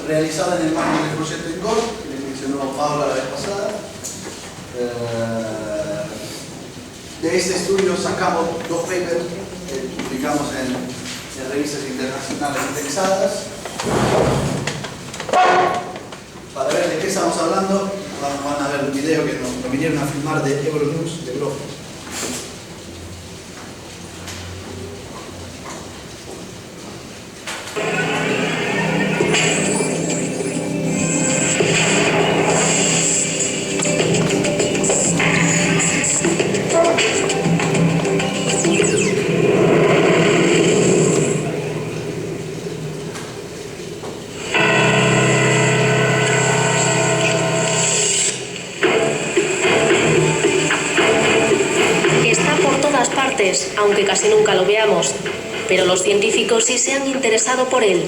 realizada en el marco del proyecto INGOR, que le mencionó Paula la vez pasada. De este estudio sacamos 2 papers que publicamos en revistas internacionales indexadas. Para ver de qué estamos hablando, van a ver un video que nos vinieron a filmar de Euronews de Europa. Aunque casi nunca lo veamos, pero los científicos sí se han interesado por él.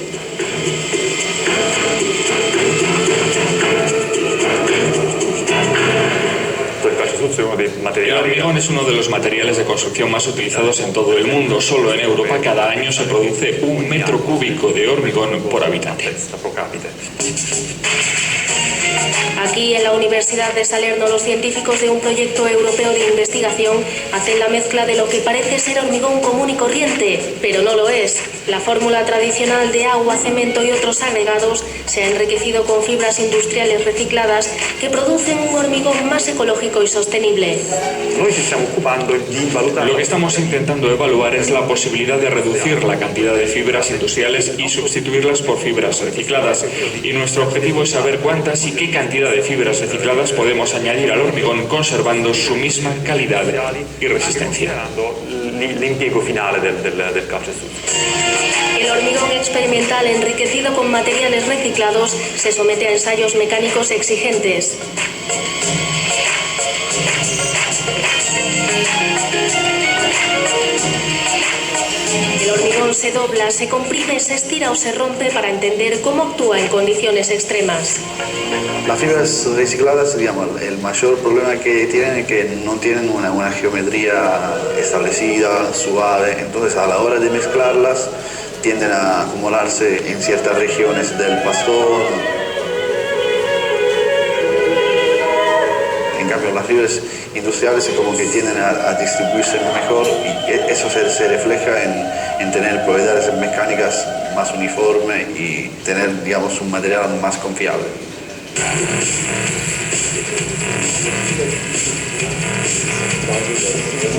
El hormigón es uno de los materiales de construcción más utilizados en todo el mundo. Solo en Europa cada año se produce 1 metro cúbico de hormigón por habitante. Aquí en la Universidad de Salerno, los científicos de un proyecto europeo de investigación hacen la mezcla de lo que parece ser hormigón común y corriente, pero no lo es. La fórmula tradicional de agua, cemento y otros agregados se ha enriquecido con fibras industriales recicladas que producen un hormigón más ecológico y sostenible. Lo que estamos intentando evaluar es la posibilidad de reducir la cantidad de fibras industriales y sustituirlas por fibras recicladas. Y nuestro objetivo es saber cuántas y qué cantidad de fibras recicladas podemos añadir al hormigón conservando su misma calidad y resistencia. El hormigón experimental enriquecido con materiales reciclados se somete a ensayos mecánicos exigentes. El hormigón se dobla, se comprime, se estira o se rompe para entender cómo actúa en condiciones extremas. Las fibras recicladas, digamos, el mayor problema que tienen es que no tienen una geometría establecida, suave, entonces a la hora de mezclarlas tienden a acumularse en ciertas regiones del pastor. En cambio, las fibras industriales es como que tienden a distribuirse mejor y eso se refleja en tener propiedades mecánicas más uniformes y tener, digamos, un material más confiable.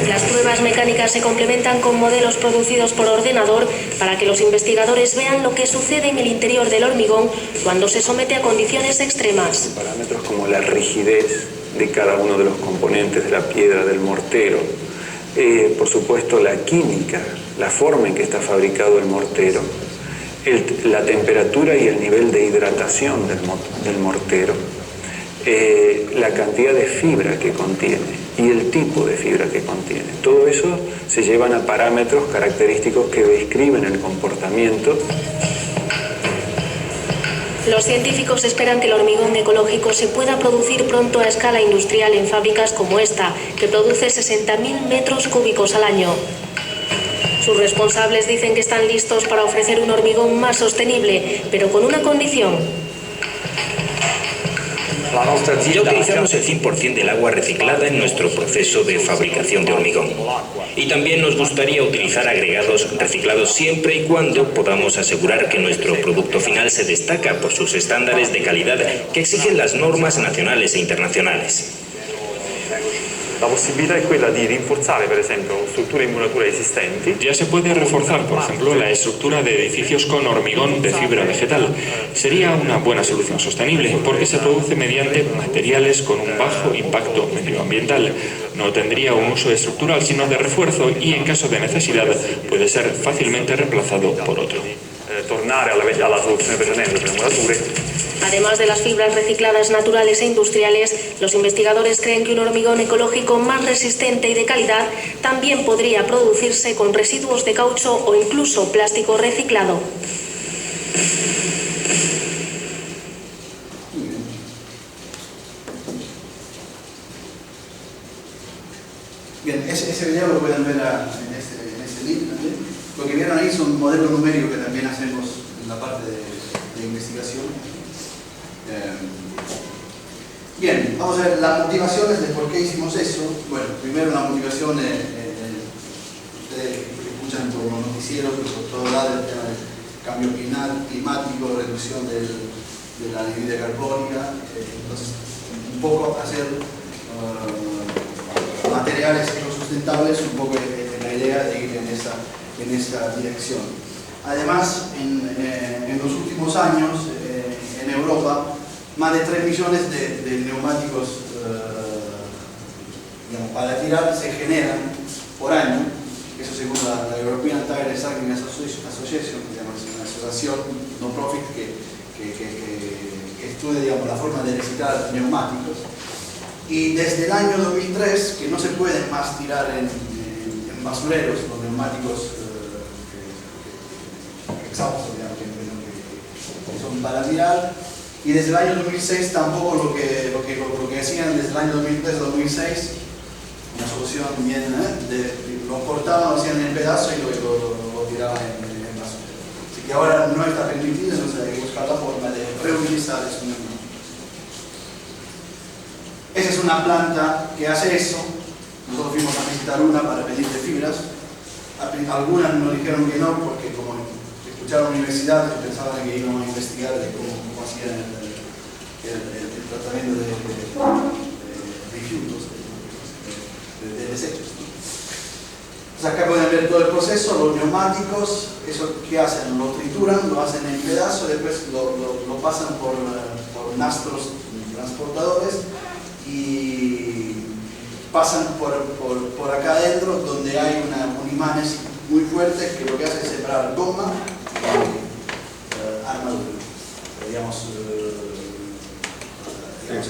Las pruebas mecánicas se complementan con modelos producidos por ordenador para que los investigadores vean lo que sucede en el interior del hormigón cuando se somete a condiciones extremas. Parámetros como la rigidez de cada uno de los componentes de la piedra, del mortero, por supuesto la química, la forma en que está fabricado el mortero, la temperatura y el nivel de hidratación del mortero, la cantidad de fibra que contiene y el tipo de fibra que contiene. Todo eso se llevan a parámetros característicos que describen el comportamiento. Los científicos esperan que el hormigón ecológico se pueda producir pronto a escala industrial en fábricas como esta, que produce 60.000 metros cúbicos al año. Sus responsables dicen que están listos para ofrecer un hormigón más sostenible, pero con una condición. Ya utilizamos el 100% del agua reciclada en nuestro proceso de fabricación de hormigón. Y también nos gustaría utilizar agregados reciclados siempre y cuando podamos asegurar que nuestro producto final se destaca por sus estándares de calidad que exigen las normas nacionales e internacionales. La possibilità è quella di rinforzare, per esempio, strutture in muratura esistenti. Ya se puede reforzar, por ejemplo, la estructura de edificios con hormigón de fibra vegetal. Sería una buena solución sostenible porque se produce mediante materiales con un bajo impacto medioambiental. No tendría un uso estructural sino de refuerzo y en caso de necesidad puede ser fácilmente reemplazado por otro. Tornare alla soluzione precedente per le murature. Además de las fibras recicladas naturales e industriales, los investigadores creen que un hormigón ecológico más resistente y de calidad también podría producirse con residuos de caucho o incluso plástico reciclado. Bien, ese video lo pueden ver en este link también. Lo que vieron ahí son modelos numéricos que también hacemos en la parte de investigación. investigación. Bien, vamos a ver las motivaciones de por qué hicimos eso. Bueno, primero la motivación, ustedes escuchan por los noticieros, por todo lado el tema del cambio climático, reducción de la anhidrida carbónica, entonces un poco hacer materiales ecosustentables, un poco la idea de ir en esta dirección. Además, en los últimos años, en Europa, más de 3 millones de neumáticos para tirar se generan por año, eso según la European Tire Recycling Association, que es una asociación no profit que estudia la forma de reciclar neumáticos. Y desde el año 2003, que no se pueden más tirar en basureros los neumáticos exhaustos, que son para tirar. Y desde el año 2006 tampoco lo que hacían desde el año 2003-2006, una solución bien, lo cortaban, lo hacían en pedazos y lo tiraban en basurero. Así que ahora no está permitido, entonces hay que buscar la forma de reutilizar esos neumáticos. Esa es una planta que hace eso. Nosotros fuimos a visitar una para pedirle fibras. Algunas nos dijeron que no, porque como escucharon universidades, pensaban que íbamos a investigar de cómo hacían el tratamiento de residuos, de desechos. Pues acá pueden ver todo el proceso, los neumáticos, eso que hacen, lo trituran, lo hacen en pedazos, después lo pasan por nastros transportadores y pasan por acá adentro, donde hay un imanes muy fuerte que lo que hace es separar goma y armadura. Digamos,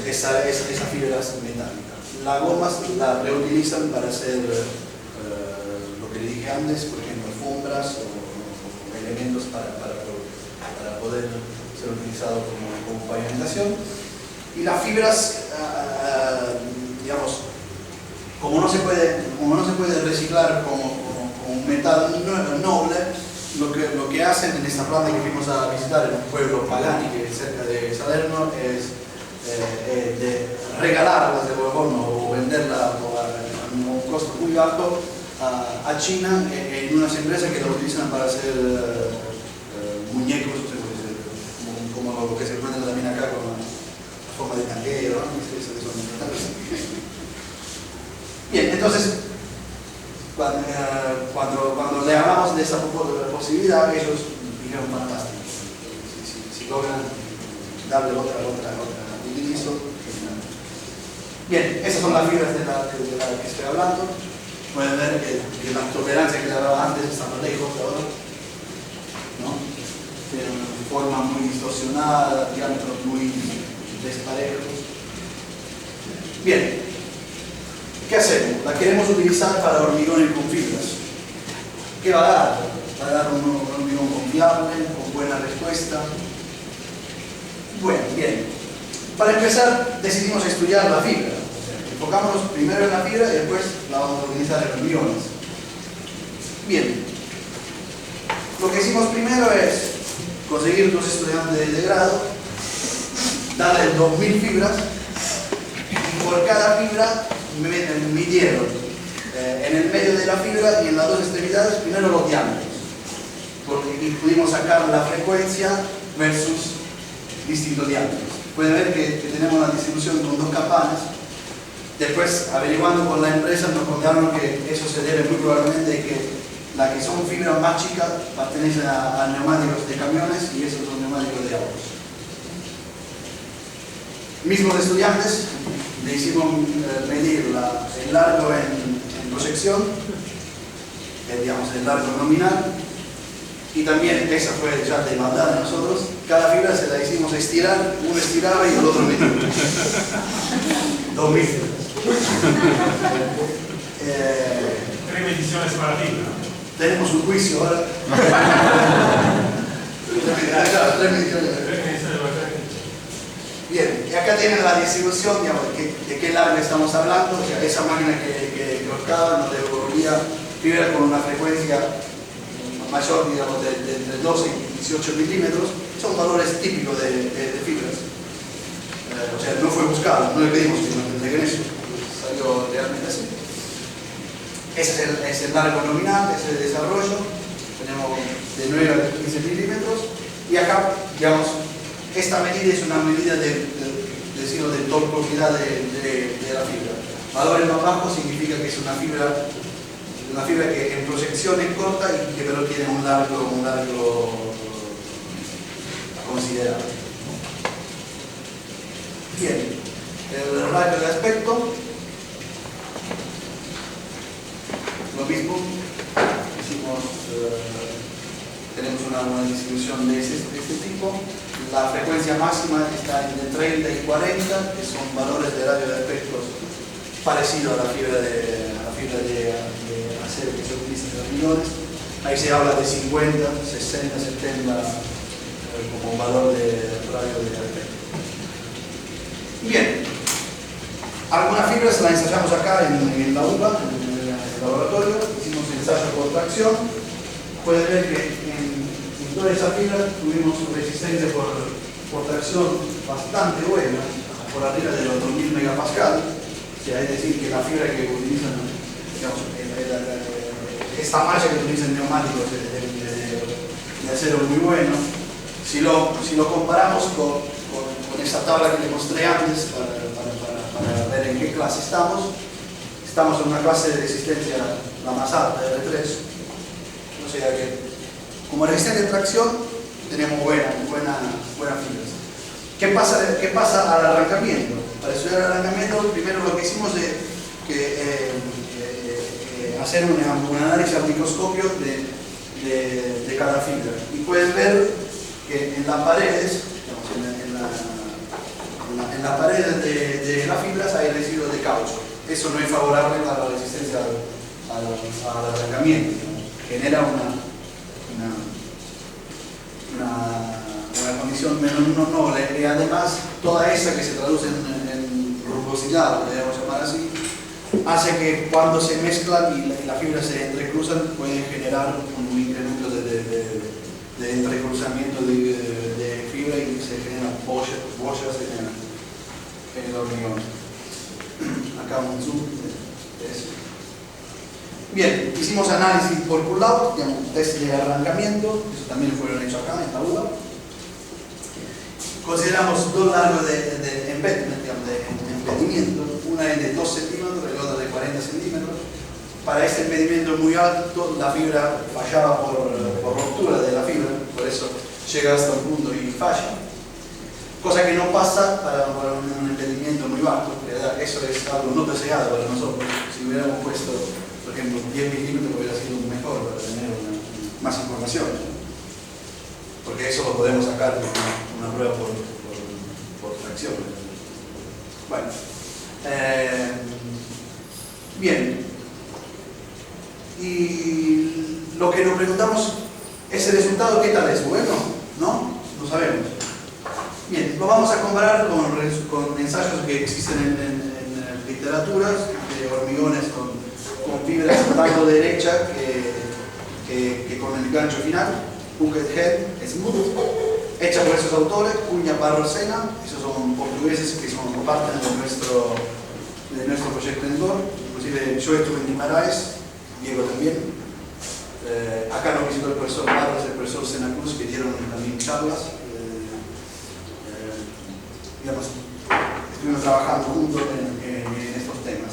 esas fibras metálicas. La goma la reutilizan para hacer lo que le dije antes, por ejemplo, alfombras o elementos para poder ser utilizados como pavimentación. Y las fibras, digamos, como no se puede reciclar como un metal noble, lo que hacen en esta planta que fuimos a visitar en un pueblo Pagani, que es cerca de Salerno, es de regalarlas de Borgono o venderlas a un costo muy bajo a China en unas empresas que lo utilizan para hacer muñecos, como lo que se encuentra también acá con la forma de tanquero, ¿no? Bien, entonces cuando le hablamos de esa posibilidad, ellos dijeron fantástico. Si logran darle otra utilizo. Bien, esas son las fibras de la que estoy hablando. Pueden ver que la tolerancia que le hablaba antes está más lejos ahora, ¿no? Tienen una forma muy distorsionada, diámetros muy desparejos. Bien. ¿Qué hacemos? La queremos utilizar para hormigón con fibras. ¿Qué va a dar? Va a dar un hormigón confiable, con buena respuesta. Bueno, bien. Para empezar, decidimos estudiar la fibra. Enfocámonos primero en la fibra y después la vamos a utilizar en hormigones. Bien. Lo que hicimos primero es conseguir 2 estudiantes de grado, darles 2000 fibras y por cada fibra midieron en el medio de la fibra y en las 2 extremidades primero los diámetros, y pudimos sacar la frecuencia versus distintos diámetros. Pueden ver que tenemos una distribución con 2 campanas. Después, averiguando con la empresa, nos contaron que eso se debe muy probablemente a que las que son fibras más chicas pertenecen a neumáticos de camiones y esos son neumáticos de autos. Mismos estudiantes le hicimos medir el largo en proyección, digamos el largo nominal, y también esa fue ya de maldad de nosotros. Cada fibra se la hicimos estirar, uno estiraba y el otro metía. 2000 fibras. 3 mediciones para fibra. Tenemos un juicio ahora. 3 mediciones. Bien, y acá tienen la distribución, digamos, de qué largo estamos hablando. O sea, esa máquina que cortaba nos devolvía fibra con una frecuencia mayor, digamos, de entre 12 y 18 milímetros. son valores típicos de fibras. O sea, no fue buscado, no le pedimos que nos entreguen eso, salió realmente así. Ese es el largo nominal, ese es el desarrollo, tenemos de 9 a 15 milímetros, y acá, digamos, esta medida es una medida de tortuosidad de la fibra. Valores más bajos significa que es una fibra que en proyección es corta y que pero tiene un largo considerable. Bien, el radio de aspecto, lo mismo, tenemos una distribución de este tipo. La frecuencia máxima está entre 30 y 40, que son valores de radio de aspectos parecidos a la fibra de acero que se utiliza en los hormigones. Ahí se habla de 50, 60, 70 como valor de radio de aspecto. Bien, algunas fibras las ensayamos acá en la UBA, en el laboratorio, hicimos ensayo por tracción. Pueden ver que en toda esa fibra tuvimos resistencia por tracción bastante buena, por arriba de los 2000 megapascal. O sea, es decir, que la fibra que utilizan, digamos, esta malla que utilizan neumáticos de acero muy bueno. Si lo comparamos con esa tabla que les mostré antes, para ver en qué clase estamos en una clase de resistencia la más alta, R3. O sea que, como resistencia de tracción, tenemos buenas fibras. ¿Qué pasa al arrancamiento? Para estudiar el arrancamiento, primero lo que hicimos es hacer un análisis al microscopio de cada fibra. Y pueden ver que en las paredes, en las paredes de las fibras hay residuos de caucho. Eso no es favorable para la resistencia al arrancamiento. Genera una condición menos noble, y además toda esa que se traduce en rugosidad, lo debemos llamar así, hace que cuando se mezclan y las fibras se entrecruzan pueden generar un incremento de entrecruzamiento de fibra y se generan bollas en el hormigón. Acá un zoom de eso. Bien, hicimos análisis por pull-out, test de arrancamiento, eso también fueron hechos acá en la UBA. Consideramos dos largos de impedimento, una es de 2 centímetros y la otra de 40 centímetros. Para este impedimento muy alto, la fibra fallaba por ruptura de la fibra, por eso llega hasta un punto y falla. Cosa que no pasa para un impedimento muy bajo, eso es algo no deseado para nosotros. Si hubiéramos puesto, por ejemplo, 10 milímetros hubiera sido mejor para tener más información, porque eso lo podemos sacar de una prueba por tracción. Bueno, bien, y lo que nos preguntamos, ¿ese resultado qué tal es? ¿Bueno? ¿No? No sabemos. Bien, lo vamos a comparar con ensayos que existen en literaturas de hormigones con fibras tanto derecha que con el gancho final, Bucket Head Smooth, hecha por esos autores, Cunha Barrosena, esos son portugueses que son parte de nuestro proyecto Endor. Inclusive yo estuve en Guimaraes, Diego también. Acá nos visitó el profesor Barros, el profesor Sena Cruz, que dieron también charlas. Digamos, estuvimos trabajando juntos en estos temas.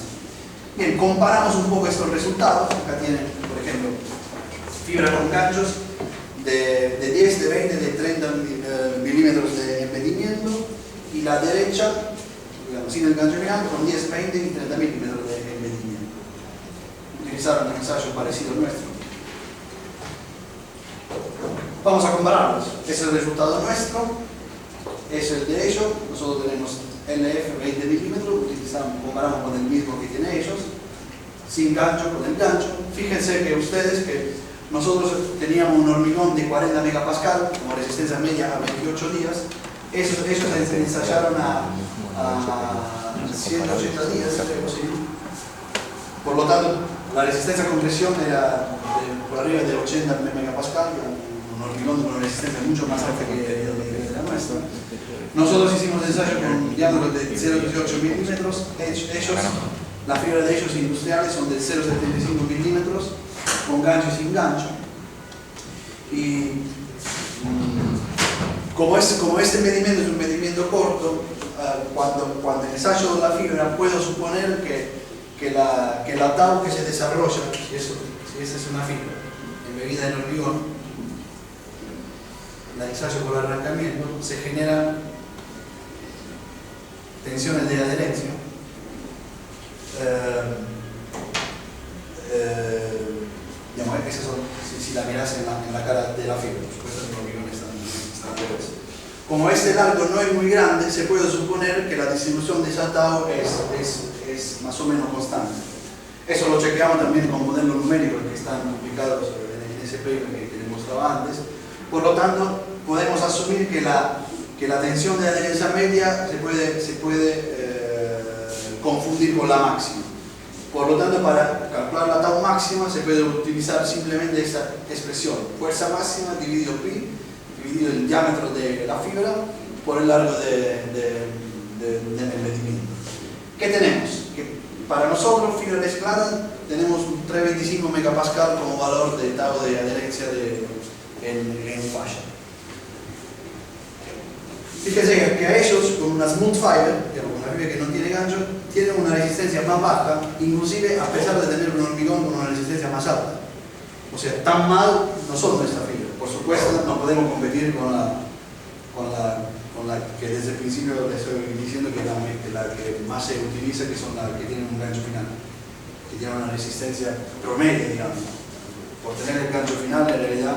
Bien, comparamos un poco estos resultados. Acá tienen, por ejemplo, fibra con ganchos de 10, de 20, de 30 milímetros de impedimento, y la derecha, digamos, sin el gancho final, con 10, 20 y 30 milímetros de impedimento. Utilizaron un ensayo parecido al nuestro. Vamos a compararlos. Ese es el resultado nuestro. Es el de ellos. Nosotros tenemos LF 20 milímetros, comparamos con el mismo que tienen ellos, sin gancho, con el gancho. Fíjense que ustedes que nosotros teníamos un hormigón de 40 megapascal como resistencia media a 28 días, ellos ensayaron a 180 días, por lo tanto la resistencia a compresión era por arriba de 80 megapascal, un hormigón con una resistencia mucho más alta que la nuestra. Nosotros hicimos ensayo con diámetros de 0,18 milímetros, la fibra de ellos industriales son de 0,75 milímetros, con gancho y sin gancho. Y como este medimiento es un medimiento corto, cuando ensayo la fibra puedo suponer que la tau que se desarrolla, si esta es una fibra embebida en hormigón, la ensayo por arrancamiento, se generan tensiones de adherencia. Esas son, si la miras en la cara de la fibra, por supuesto el hormigón está al revés. Como este largo no es muy grande, se puede suponer que la distribución de esa tau es más o menos constante. Eso lo chequeamos también con modelos numéricos que están publicados en ese paper que les mostraba antes. Por lo tanto, podemos asumir que la tensión de adherencia media se puede confundir con la máxima. Por lo tanto, para calcular la tau máxima se puede utilizar simplemente esta expresión: fuerza máxima dividido pi, dividido el diámetro de la fibra por el largo del embedimiento. ¿Qué tenemos? Que para nosotros, fibra reciclada, tenemos un 325 megapascal como valor de tau de adherencia en falla. Fíjense que a ellos, con una smooth fiber, con una fibra que no tiene gancho, tienen una resistencia más baja, inclusive a pesar de tener un hormigón con una resistencia más alta. O sea, tan mal no son nuestra fibra. Por supuesto, no podemos competir con la que desde el principio les estoy diciendo que la que más se utiliza, que son las que tienen un gancho final, que tienen una resistencia promedio, digamos. Por tener el gancho final, en realidad,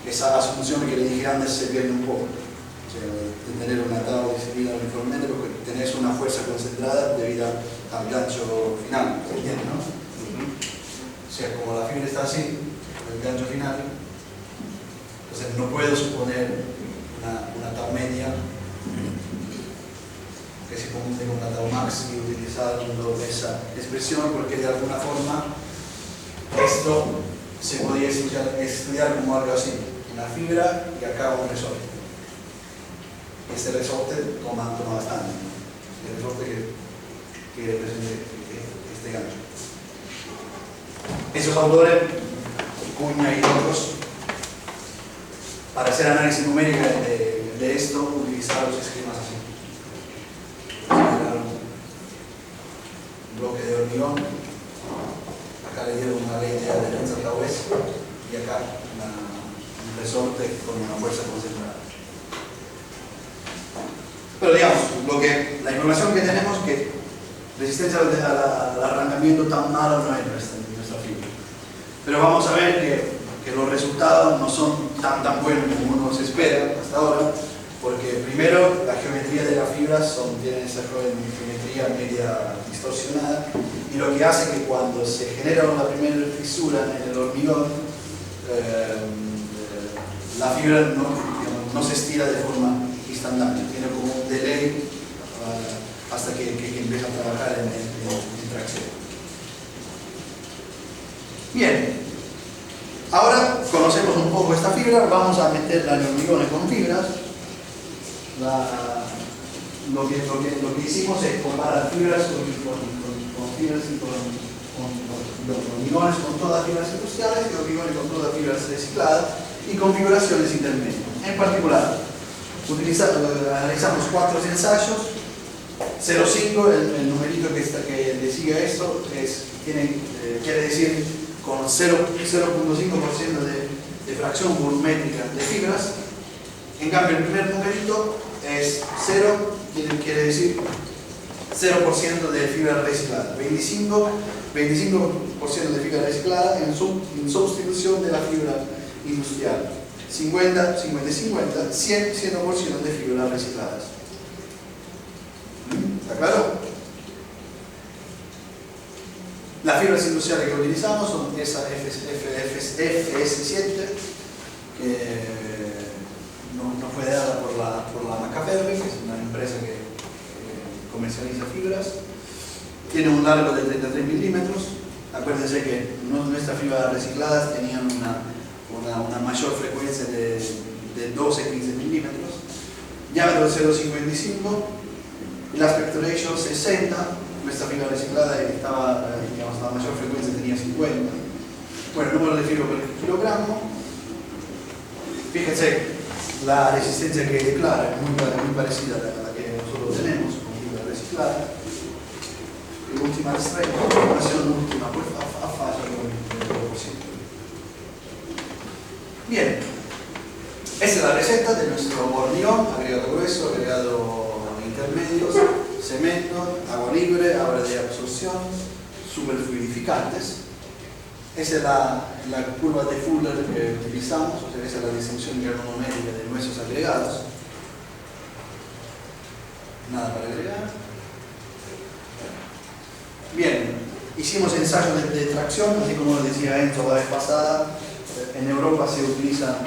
esa asunción que le dije antes se pierde un poco. O sea, de tener una tau distribuida uniformemente, porque tenés una fuerza concentrada debido al gancho final, ¿se entiende, no? O sea, como la fibra está así, con el gancho final, entonces no puedo suponer una tau media que se confunde con una tau maxi utilizando esa expresión, porque de alguna forma esto se podría estudiar como algo así: una fibra y acá un resorte. Este resorte toma bastante, el resorte que representa este gancho. Esos autores, Cuña y otros, para hacer análisis numérico de esto, utilizaron los esquemas así. Generaron un bloque de hormigón, acá le dieron una ley de adherencia tau S y acá un resorte con una fuerza concentrada. Pero digamos, la información que tenemos es que resistencia al arrancamiento tan malo no es nuestra fibra. Pero vamos a ver que los resultados no son tan buenos como uno se espera hasta ahora, porque primero la geometría de las fibras tiene esa geometría media distorsionada, y lo que hace que cuando se genera la primera fisura en el hormigón, la fibra no se estira de forma instantánea, tiene como un delay hasta que empieza a trabajar en tracción. Bien, ahora conocemos un poco esta fibra, vamos a meterla en hormigones con fibras. Lo que hicimos es comparar fibras con fibras y con hormigones con todas fibras industriales y hormigones con todas fibras recicladas y configuraciones intermedias. En particular, analizamos 4 ensayos. 0,5, el numerito que le sigue a esto, quiere decir con 0,5% de fracción volumétrica de fibras. En cambio, el primer numerito es 0, quiere decir 0% de fibra reciclada, 25% de fibra reciclada en sustitución de la fibra industrial, 50, 50, 50, 100% de fibras recicladas. ¿Está claro? Las fibras industriales que utilizamos son esa FS7, que no fue dada por la Macaferri, que es una empresa que comercializa fibras. Tiene un largo de 33 milímetros. Acuérdense que nuestras fibras recicladas tenían una mayor frecuencia de 12-15 milímetros, diámetro de 0,55, y el aspect ratio 60, nuestra fibra reciclada estaba, digamos, la mayor frecuencia tenía 50. Bueno, el número de fibra por kilogramo, fíjense, la resistencia que declara es muy parecida a la que nosotros tenemos con fibra reciclada. Y última información última, pues a fase lo posible. Bien, esta es la receta de nuestro hormigón, agregado grueso, agregado intermedios, cemento, agua libre, agua de absorción, superfluidificantes. Esa es la curva de Fuller que utilizamos, o sea, esa es la distribución granulométrica de nuestros agregados. Nada para agregar. Bien, hicimos ensayos de tracción, así como lo decía Enzo la vez pasada. En Europa se utiliza,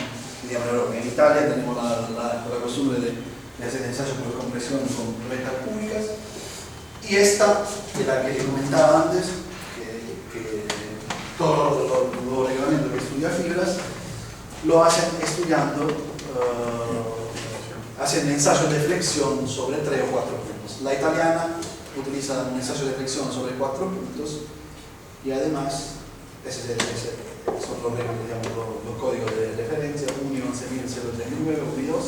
digamos, en Italia tenemos la costumbre de hacer ensayos por compresión con retas cúbicas. Y esta, de la que les comentaba antes, que todos los reglamentos que estudian fibras lo hacen estudiando, hacen ensayos de flexión sobre 3 o 4 puntos. La italiana utiliza un ensayo de flexión sobre 4 puntos y además son los códigos de referencia UNI 11039, UNI 2.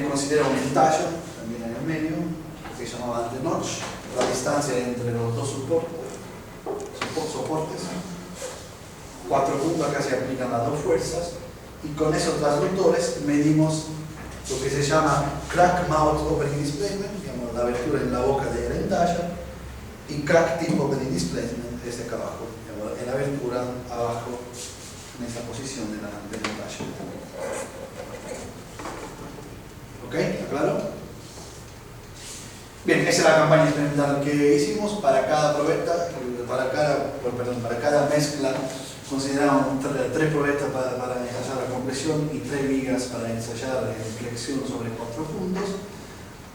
Considera un entallo también en el medio, que se llamaba antes notch, la distancia entre los dos soportes. 4 puntos, acá se aplican las dos fuerzas, y con esos transductores medimos lo que se llama crack mouth opening displacement, digamos, la abertura en la boca del entallo, y crack tip opening displacement, este acá abajo, digamos, en la abertura abajo, en esta posición del entallo. ¿Ok? ¿Está claro? Bien, esa es la campaña experimental que hicimos. Para cada probeta, para cada mezcla, consideramos 3 probetas para ensayar la compresión y 3 vigas para ensayar la flexión sobre 4 puntos.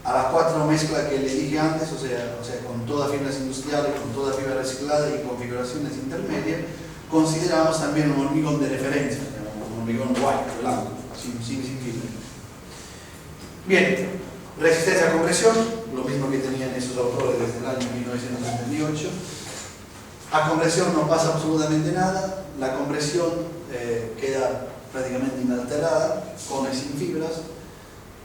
A las 4 mezclas que les dije antes, o sea, con todas fibras industriales, con toda fibra reciclada y configuraciones intermedias, consideramos también un hormigón de referencia, un hormigón white, blanco, sin fibra. Bien, resistencia a compresión, lo mismo que tenían esos autores desde el año 1978. A compresión no pasa absolutamente nada, la compresión queda prácticamente inalterada, con y sin fibras,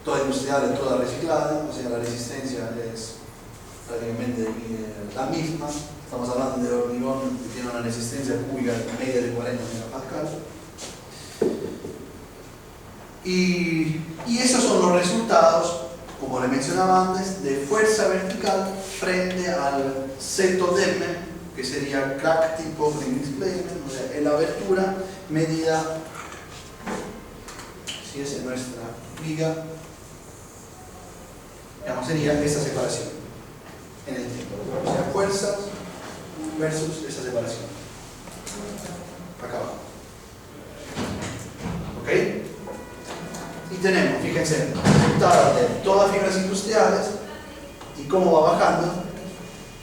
toda industrial y toda reciclada, o sea, la resistencia es prácticamente la misma. Estamos hablando de hormigón que tiene una resistencia cúbica media de 40 megapascal. Y esos son los resultados, como le mencionaba antes, de fuerza vertical frente al ZM, que sería crack tip opening displacement, o sea, en la abertura medida, si es en nuestra viga, digamos, sería esa separación en el tiempo, o sea, fuerzas versus esa separación acá abajo. ¿Ok? Y tenemos, fíjense, resultados de todas fibras industriales y cómo va bajando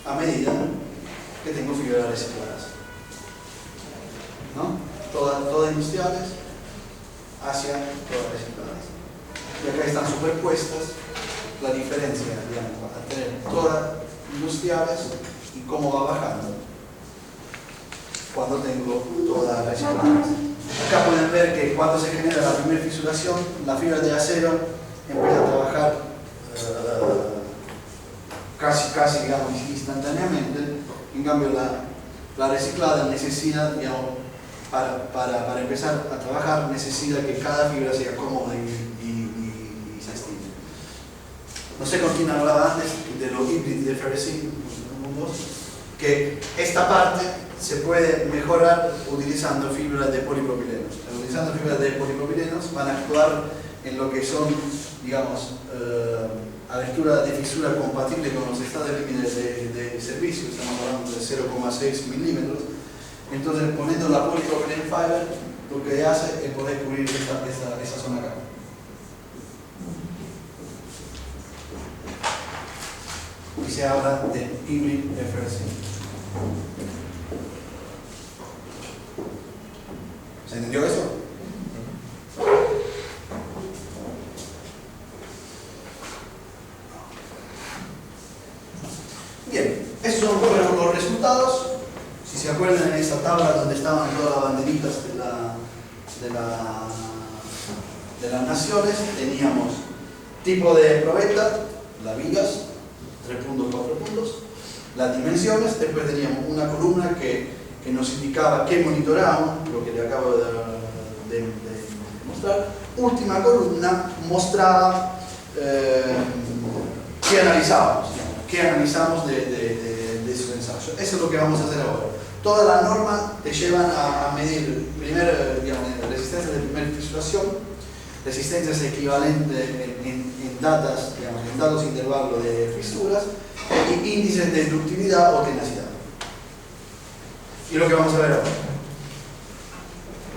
a medida que tengo fibras recicladas, ¿no? Todas industriales hacia todas recicladas. Y acá están superpuestas la diferencia, digamos, a tener todas industriales y cómo va bajando cuando tengo todas recicladas. Acá pueden ver que cuando se genera la primera fisuración, la fibra de acero empieza a trabajar casi digamos, instantáneamente. En cambio, la reciclada necesita, digamos, para empezar a trabajar, necesita que cada fibra sea cómoda y se estire. No sé con quién hablaba antes de los híbridos de Ferricin, que esta parte se puede mejorar utilizando fibras de polipropilenos. Utilizando fibras de polipropilenos van a actuar en lo que son, digamos, abertura de fisura compatible con los estados límites de servicio. Estamos hablando de 0,6 milímetros. Entonces, poniendo la polypropylene fiber, lo que hace es poder cubrir esa zona acá. Y se habla de hybrid FRC. entendió eso? Bien, esos fueron los resultados. Si se acuerdan, en esta tabla donde estaban todas las banderitas de las naciones, teníamos tipo de probeta, las vigas, 3 puntos, 4 puntos, las dimensiones, después teníamos una columna que nos indicaba qué monitoreábamos, lo que le acabo de mostrar. Última columna mostraba qué analizábamos, qué analizamos de su ensayo. Eso es lo que vamos a hacer ahora. Todas las normas te llevan a medir resistencia de primera fisuración, resistencias equivalentes en datos intervalos de fisuras y índices de ductilidad o tenacidad. Y lo que vamos a ver ahora.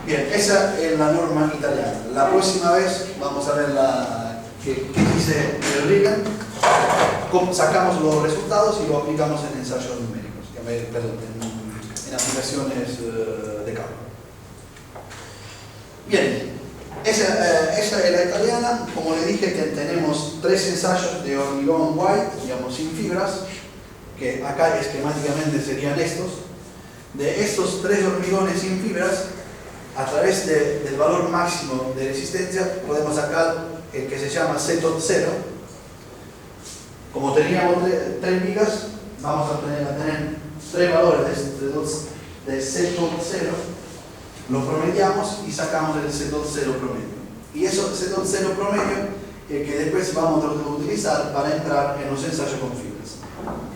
Bien, esa es la norma italiana. La próxima vez vamos a ver qué dice el Reagan. Sacamos los resultados y lo aplicamos en ensayos numéricos, perdón, en aplicaciones de cálculo. Bien, esa es la italiana. Como le dije, que tenemos 3 ensayos de hormigón white, digamos sin fibras, que acá esquemáticamente serían estos. De estos 3 hormigones sin fibras, a través del valor máximo de resistencia, podemos sacar el que se llama CTOT 0. Como teníamos 3 vigas, vamos a tener 3 valores de CTOT 0, lo promediamos y sacamos el CTOT 0 promedio. Y eso CTOT 0 promedio que después vamos a utilizar para entrar en los ensayos con fibras.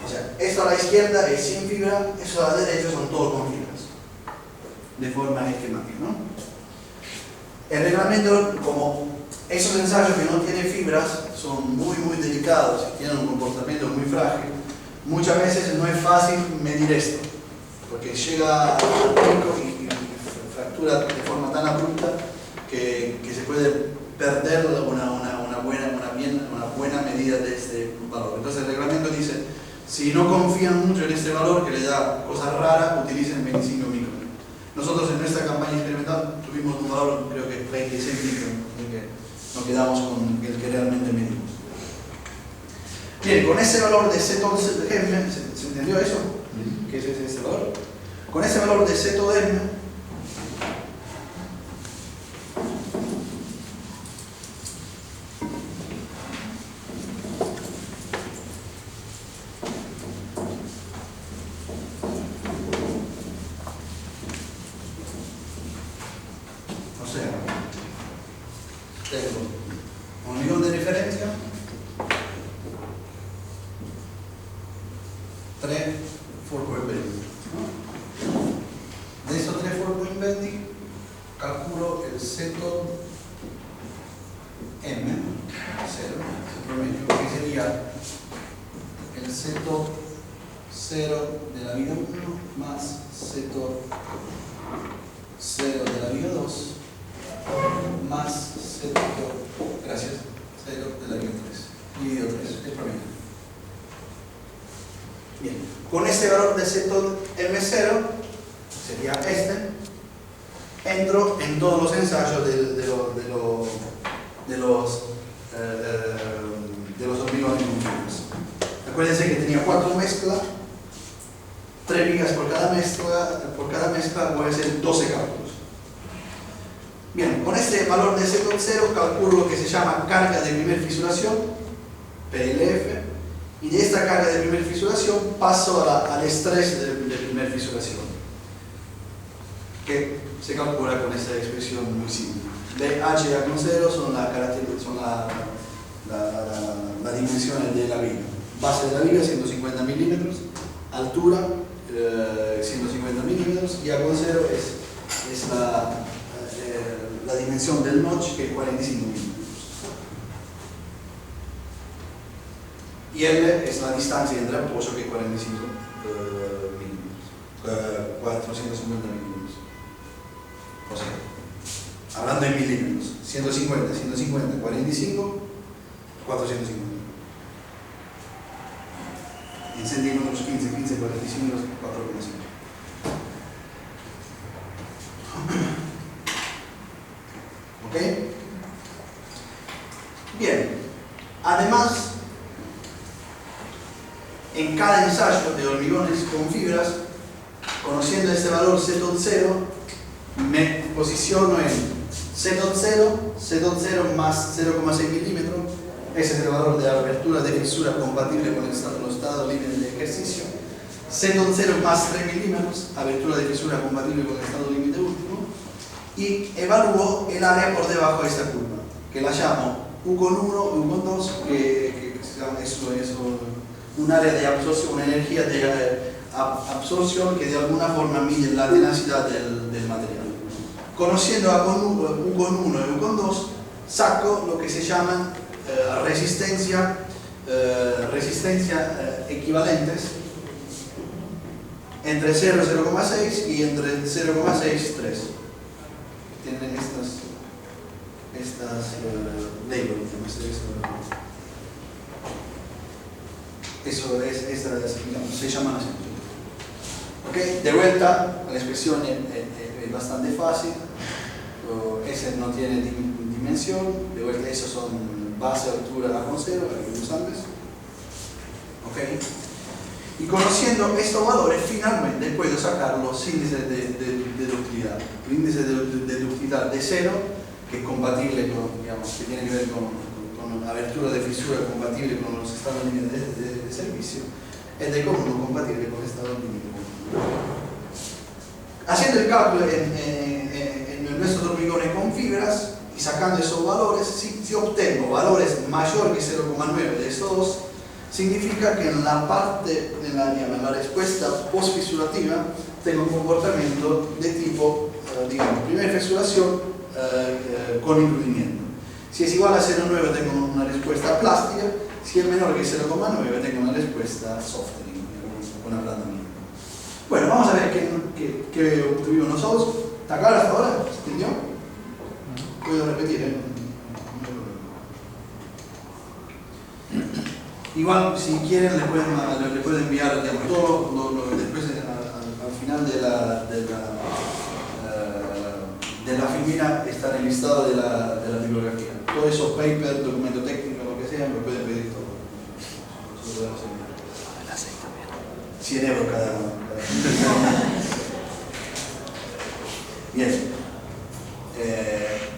O sea, esto a la izquierda es sin fibra, eso a la derecha son todos con fibras, de forma esquemática, ¿no? El reglamento, como esos ensayos que no tienen fibras son muy delicados y tienen un comportamiento muy frágil, muchas veces no es fácil medir esto, porque llega al pico y fractura de forma tan abrupta que se puede perder una buena medida de este valor. Entonces el reglamento dice, si no confían mucho en este valor que le da cosas raras, utilicen 25 micrones. Nosotros en nuestra campaña experimental tuvimos un valor, creo que 26 micrones, que nos quedamos con el que realmente medimos. Bien, con ese valor de CTOT, ¿se entendió eso? ¿Qué es ese valor? Con ese valor de CTOT M, con este valor de CTOT M0, sería este, entro en todos los ensayos de los hormigones con fibras. Acuérdense que tenía 4 mezclas, 3 vigas por cada mezcla, voy a hacer 12 cálculos. Bien, con este valor de CTOT 0 calculo lo que se llama carga de primer fisuración, PLF, y de esta carga de primer fisuración paso al estrés de primer fisuración, que se calcula con esta expresión muy simple. BH con 0 son las dimensiones de la viga. Base de la viga 150 milímetros, altura 150 milímetros, y A con 0 es la dimensión del notch, que es 45 milímetros. Y L es la distancia entre apoyo, que es 45 milímetros, 450 milímetros. O sea, hablando en milímetros, 150, 150, 45, 450. En centímetros, 15, 15, 45, 4,5. Además, en cada ensayo de hormigones con fibras, conociendo este valor C.0, me posiciono en C.0 más 0,6 milímetros. Ese es el valor de abertura de fisura compatible con los estados límites de ejercicio. C.0 más 3 milímetros, abertura de fisura compatible con el estado límite último. Y evalúo el área por debajo de esta curva, que la llamo U con 1 y U con 2, que es un área de absorción, una energía de absorción que de alguna forma mide la tenacidad del material. Conociendo a U con 1 y U con 2, saco lo que se llaman resistencia equivalentes entre 0 y 0,6 y entre 0,6 y 3. Tienen estas labels, se llaman así. ¿Okay? De vuelta, la expresión es bastante fácil. Ese no tiene dimensión. De vuelta, esos son base, altura, A con 0, que vimos antes. ¿Okay? Y conociendo estos valores, finalmente puedo sacar los índices de ductilidad. El índice de ductilidad de 0, que es compatible con, digamos, que tiene que ver con abertura de fisura compatible con los estados límites de servicio, es de con 1 compatible con el estado límite. Haciendo el cálculo en nuestros hormigones con fibras y sacando esos valores, si obtengo valores mayor que 0,9 de estos dos, significa que en la parte, en la respuesta postfisurativa, tengo un comportamiento de tipo, digamos, primera fisuración con incluimiento. Si es igual a 0,9 tengo una respuesta plástica, si es menor que 0,9 tengo una respuesta softening, con ablandamiento. Bueno, vamos a ver qué obtuvimos nosotros. ¿Está claro hasta ahora? ¿Se entendió? Puedo repetir, Igual, si quieren, le pueden enviar, digamos, todo después al final de la filmina está en el listado de la bibliografía. Todo eso, paper, documento técnico, lo que sea, me pueden pedir todo. Eso lo podemos enviar. 100 euros cada. Bien.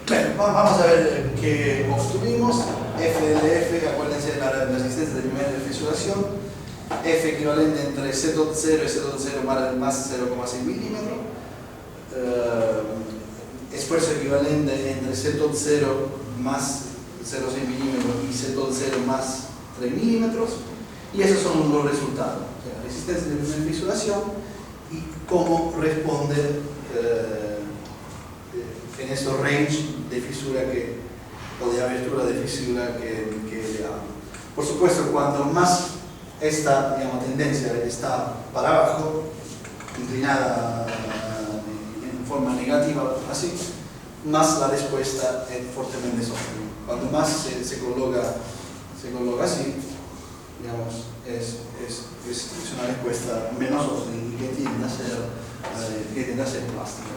Bueno, vamos a ver qué obtuvimos. F de F, acuérdense de la resistencia de primera fisuración. F equivalente entre C.0 y C.0 más 0,6 milímetros. Esfuerzo equivalente entre C.0 más 0,6 milímetros y C.0 más 3 milímetros. Y esos son los resultados. O sea, resistencia de primera fisuración y cómo responde en estos range de fisura o de abertura de fisura que le hago. Por supuesto, cuanto más esta, digamos, tendencia está para abajo, inclinada en forma negativa, así, más la respuesta es fuertemente sostenida. Cuanto más se coloca así, digamos, es una respuesta menos sostenida que tiende a ser plástica.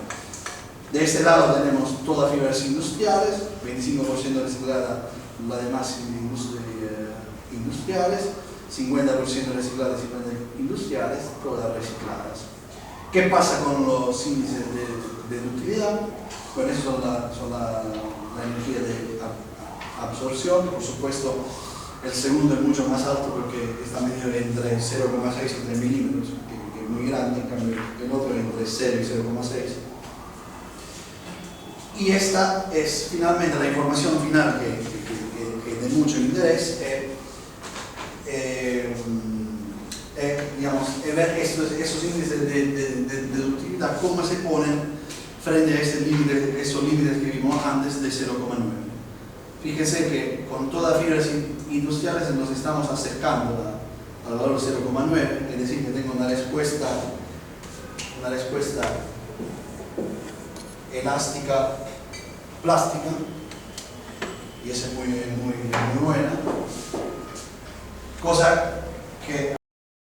De este lado tenemos todas fibras industriales, 25% reciclada, la demás industriales, 50% recicladas y industriales, todas recicladas. ¿Qué pasa con los índices de ductilidad? Bueno, eso son la energía de absorción. Por supuesto, el segundo es mucho más alto porque está medido entre 0,6 y 3 milímetros, que es muy grande, en cambio el otro entre 0 y 0,6. Y esta es finalmente la información final que de mucho interés, digamos, ver esos índices de ductilidad, cómo se ponen frente a esos límites que vimos antes de 0,9. Fíjense que con todas fibras industriales nos estamos acercando al valor 0,9, es decir, que tengo una respuesta elástica plástica, y esa es muy buena, cosa que